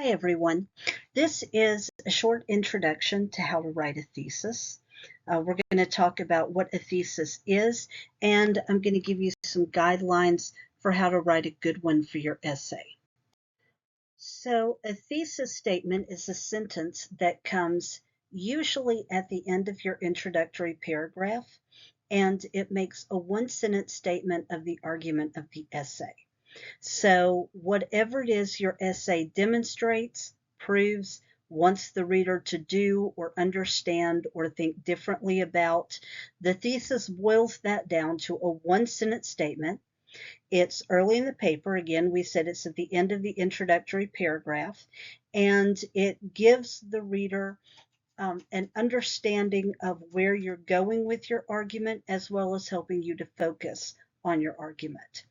Hi everyone. This is a short introduction to how to write a thesis. We're going to talk about what a thesis is, and I'm going to give you some guidelines for how to write a good one for your essay. So a thesis statement is a sentence that comes usually at the end of your introductory paragraph, and it makes a one-sentence statement of the argument of the essay. So whatever it is your essay demonstrates, proves, wants the reader to do or understand or think differently about, the thesis boils that down to a one-sentence statement. It's early in the paper. Again, we said it's at the end of the introductory paragraph, and it gives the reader an understanding of where you're going with your argument, as well as helping you to focus on your argument.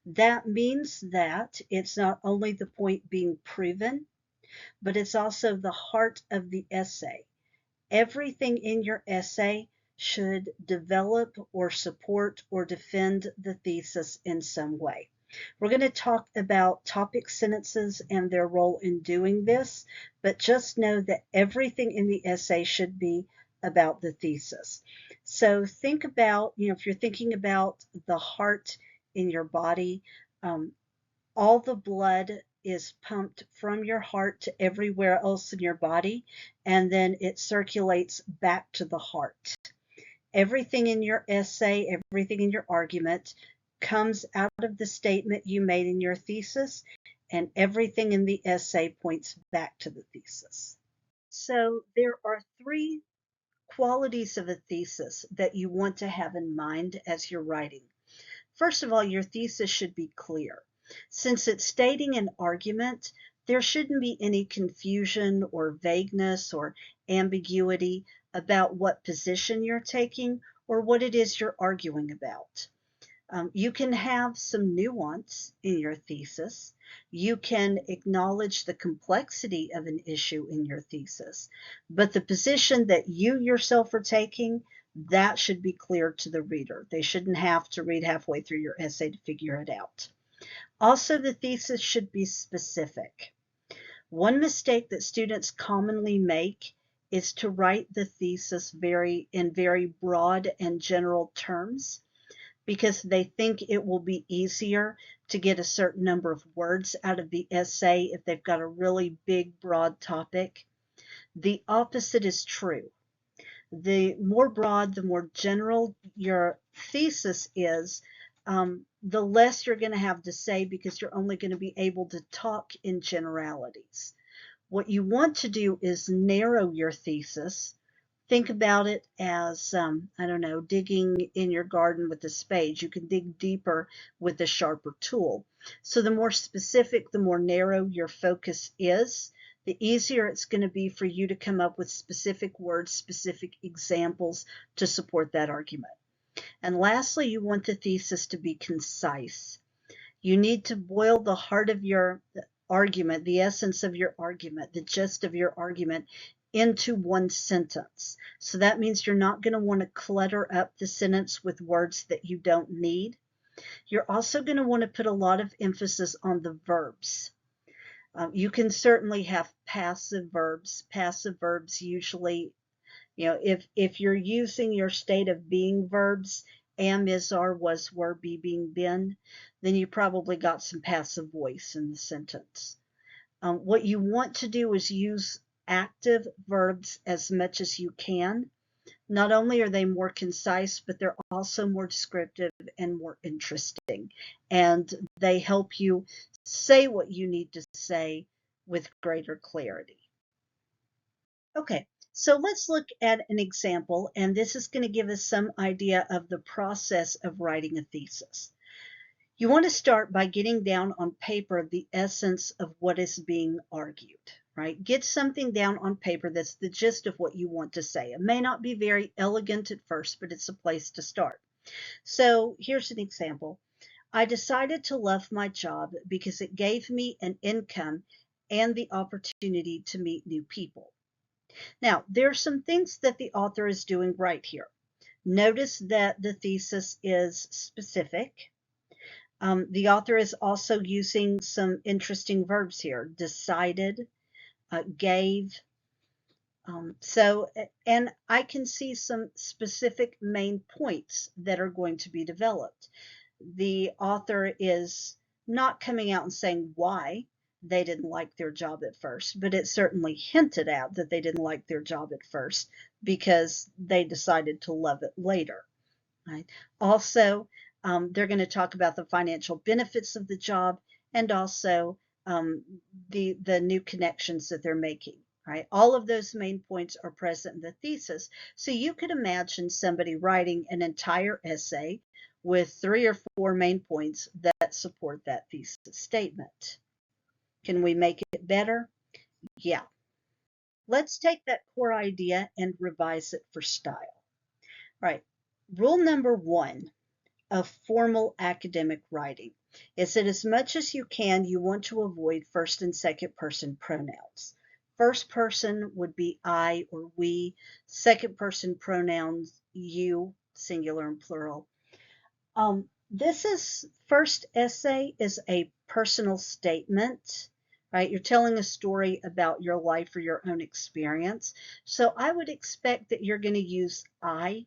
That means that it's not only the point being proven, but it's also the heart of the essay. Everything in your essay should develop or support or defend the thesis in some way. We're going to talk about topic sentences and their role in doing this, but just know that everything in the essay should be about the thesis. So think about, if you're thinking about the heart in your body, all the blood is pumped from your heart to everywhere else in your body, and then it circulates back to the heart. Everything in your essay, everything in your argument comes out of the statement you made in your thesis, and everything in the essay points back to the thesis. So there are three qualities of a thesis that you want to have in mind as you're writing. First of all, your thesis should be clear. Since it's stating an argument, there shouldn't be any confusion or vagueness or ambiguity about what position you're taking or what it is you're arguing about. You can have some nuance in your thesis. You can acknowledge the complexity of an issue in your thesis, but the position that you yourself are taking, that should be clear to the reader. They shouldn't have to read halfway through your essay to figure it out. Also, the thesis should be specific. One mistake that students commonly make is to write the thesis in very broad and general terms, because they think it will be easier to get a certain number of words out of the essay if they've got a really big, broad topic. The opposite is true. The more broad, the more general your thesis is, the less you're going to have to say, because you're only going to be able to talk in generalities. What you want to do is narrow your thesis. Think about it as, I don't know, digging in your garden with a spade. You can dig deeper with a sharper tool. So the more specific, the more narrow your focus is, the easier it's going to be for you to come up with specific words, specific examples to support that argument. And lastly, you want the thesis to be concise. You need to boil the heart of your argument, the essence of your argument, the gist of your argument into one sentence. So that means you're not going to want to clutter up the sentence with words that you don't need. You're also going to want to put a lot of emphasis on the verbs. You can certainly have passive verbs. Passive verbs usually, if you're using your state of being verbs, am, is, are, was, were, be, being, been, then you probably got some passive voice in the sentence. What you want to do is use active verbs as much as you can. Not only are they more concise, but they're also more descriptive and more interesting. And they help you say what you need to say with greater clarity. Okay, so let's look at an example, and this is going to give us some idea of the process of writing a thesis. You want to start by getting down on paper the essence of what is being argued, right? Get something down on paper that's the gist of what you want to say. It may not be very elegant at first, but it's a place to start. So here's an example. I decided to love my job because it gave me an income and the opportunity to meet new people. Now, there are some things that the author is doing right here. Notice that the thesis is specific. The author is also using some interesting verbs here: decided, gave. And I can see some specific main points that are going to be developed. The author is not coming out and saying why they didn't like their job at first, but it certainly hinted at that they didn't like their job at first because they decided to love it later. Right? Also, they're going to talk about the financial benefits of the job and also um, the new connections that they're making. Right? All of those main points are present in the thesis. So you could imagine somebody writing an entire essay with 3 or 4 main points that support that thesis statement. Can we make it better? Yeah. Let's take that core idea and revise it for style. All right. Rule number 1 of formal academic writing is that as much as you can, you want to avoid first and second person pronouns. First person would be I or we. Second person pronouns you, singular and plural. This first essay is a personal statement, right? You're telling a story about your life or your own experience. So I would expect that you're going to use I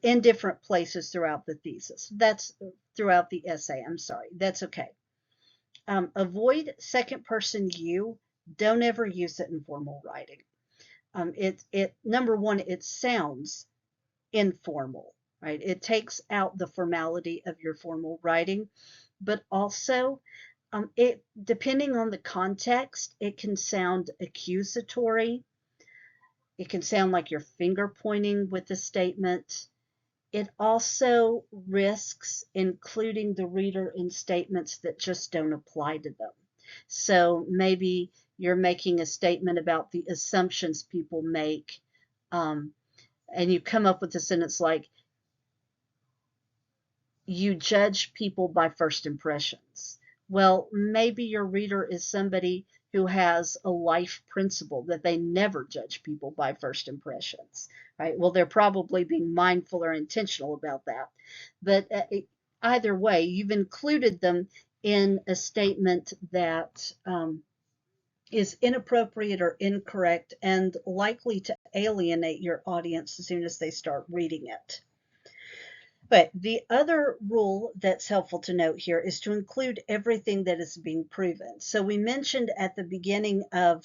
in different places throughout the thesis. That's throughout the essay. I'm sorry. That's okay. Avoid second person you. Don't ever use it in formal writing. It number one, it sounds informal, right? It takes out the formality of your formal writing, but also it depending on the context, it can sound accusatory. It can sound like you're finger pointing with the statement. It also risks including the reader in statements that just don't apply to them. So maybe you're making a statement about the assumptions people make, and you come up with a sentence like, you judge people by first impressions. Well, maybe your reader is somebody who has a life principle that they never judge people by first impressions, right? Well, they're probably being mindful or intentional about that. But either way, you've included them in a statement that is inappropriate or incorrect and likely to alienate your audience as soon as they start reading it. But the other rule that's helpful to note here is to include everything that is being proven. So we mentioned at the beginning of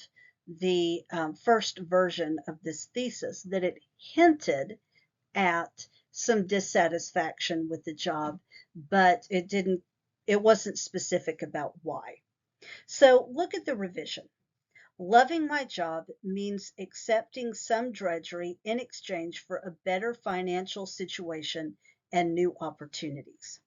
the first version of this thesis that it hinted at some dissatisfaction with the job, but it wasn't specific about why. So look at the revision. Loving my job means accepting some drudgery in exchange for a better financial situation and new opportunities.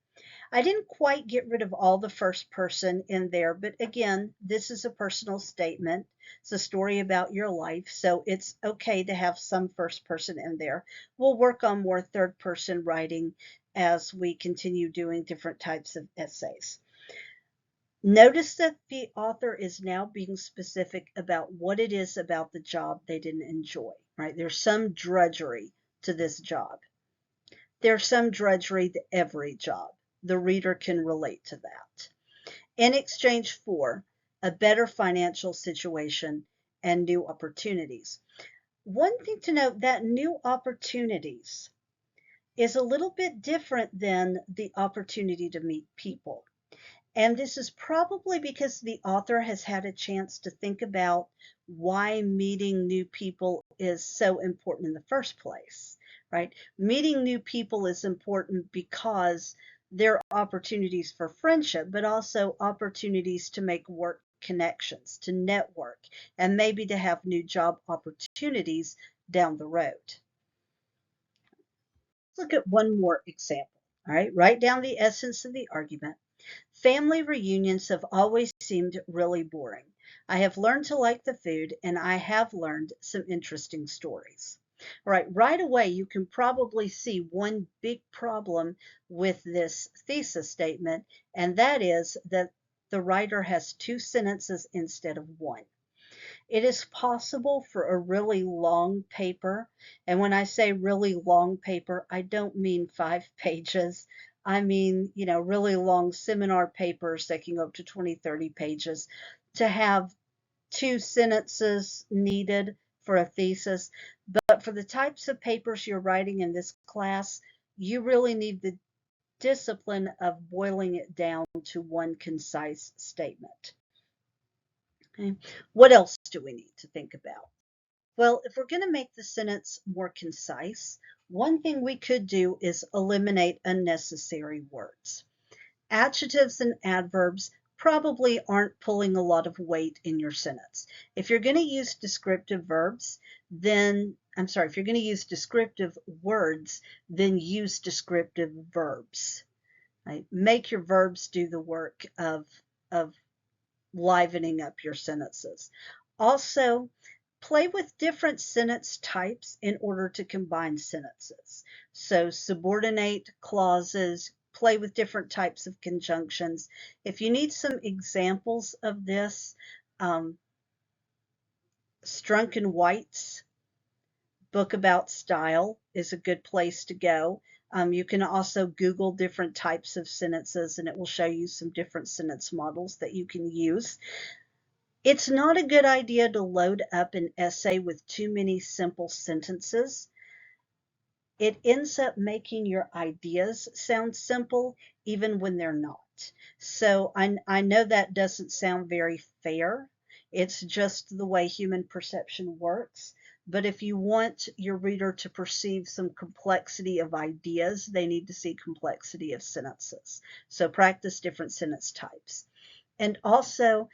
I didn't quite get rid of all the first person in there, but again, this is a personal statement. It's a story about your life, so it's okay to have some first person in there. We'll work on more third person writing as we continue doing different types of essays. Notice that the author is now being specific about what it is about the job they didn't enjoy, right? There's some drudgery to this job. There's some drudgery to every job. The reader can relate to that. In exchange for a better financial situation and new opportunities. One thing to note, that new opportunities is a little bit different than the opportunity to meet people. And this is probably because the author has had a chance to think about why meeting new people is so important in the first place, right? Meeting new people is important because there are opportunities for friendship, but also opportunities to make work connections, to network, and maybe to have new job opportunities down the road. Let's look at one more example. All right, write down the essence of the argument. Family reunions have always seemed really boring. I have learned to like the food and I have learned some interesting stories. All right away, you can probably see one big problem with this thesis statement, and that is that the writer has 2 sentences instead of 1. It is possible for a really long paper, and when I say really long paper, I don't mean 5 pages. I mean, really long seminar papers that can go up to 20, 30 pages, to have 2 sentences needed for a thesis. But for the types of papers you're writing in this class, you really need the discipline of boiling it down to one concise statement. Okay. What else do we need to think about? Well, if we're going to make the sentence more concise, one thing we could do is eliminate unnecessary words. Adjectives and adverbs probably aren't pulling a lot of weight in your sentence. If you're going to use descriptive verbs, if you're going to use descriptive words, then use descriptive verbs. Right? Make your verbs do the work of livening up your sentences. Also, play with different sentence types in order to combine sentences. So subordinate clauses, play with different types of conjunctions. If you need some examples of this, Strunk and White's book about style is a good place to go. You can also Google different types of sentences and it will show you some different sentence models that you can use. It's not a good idea to load up an essay with too many simple sentences. It ends up making your ideas sound simple even when they're not. So I know that doesn't sound very fair. It's just the way human perception works. But if you want your reader to perceive some complexity of ideas, they need to see complexity of sentences. So practice different sentence types. And also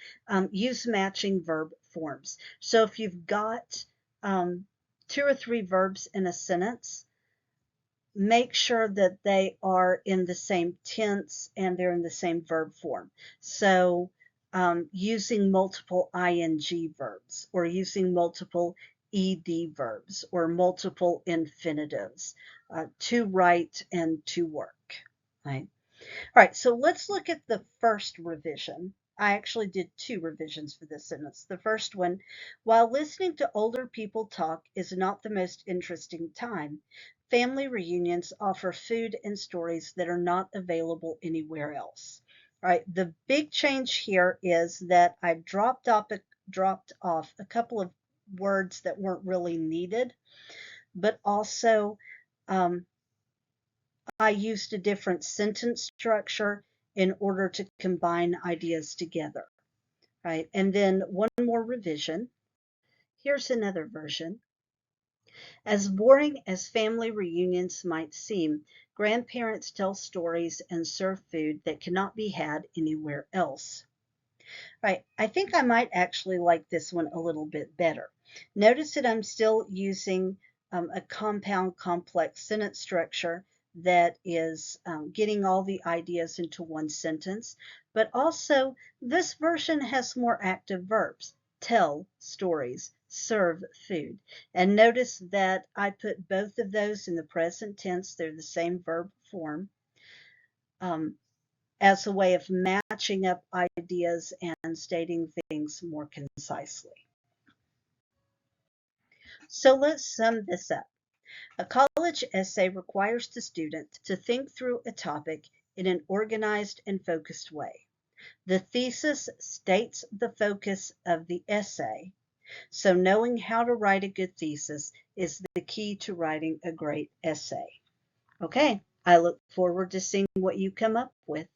use matching verb forms. So if you've got 2 or 3 verbs in a sentence, make sure that they are in the same tense and they're in the same verb form. So using multiple ing verbs or using multiple ed verbs or multiple infinitives, to write and to work. Right? All right, so let's look at the first revision. I actually did 2 revisions for this sentence. The first one, while listening to older people talk is not the most interesting time, family reunions offer food and stories that are not available anywhere else. All right, the big change here is that I dropped off a couple of words that weren't really needed, but also I used a different sentence structure in order to combine ideas together, right? And then one more revision. Here's another version. As boring as family reunions might seem, grandparents tell stories and serve food that cannot be had anywhere else. Right, I think I might actually like this one a little bit better. Notice that I'm still using a compound complex sentence structure that is getting all the ideas into one sentence, but also this version has more active verbs. Tell stories, serve food. And notice that I put both of those in the present tense. They're the same verb form. As a way of matching up ideas and stating things more concisely. So let's sum this up. A college essay requires the student to think through a topic in an organized and focused way. The thesis states the focus of the essay, so knowing how to write a good thesis is the key to writing a great essay. Okay, I look forward to seeing what you come up with.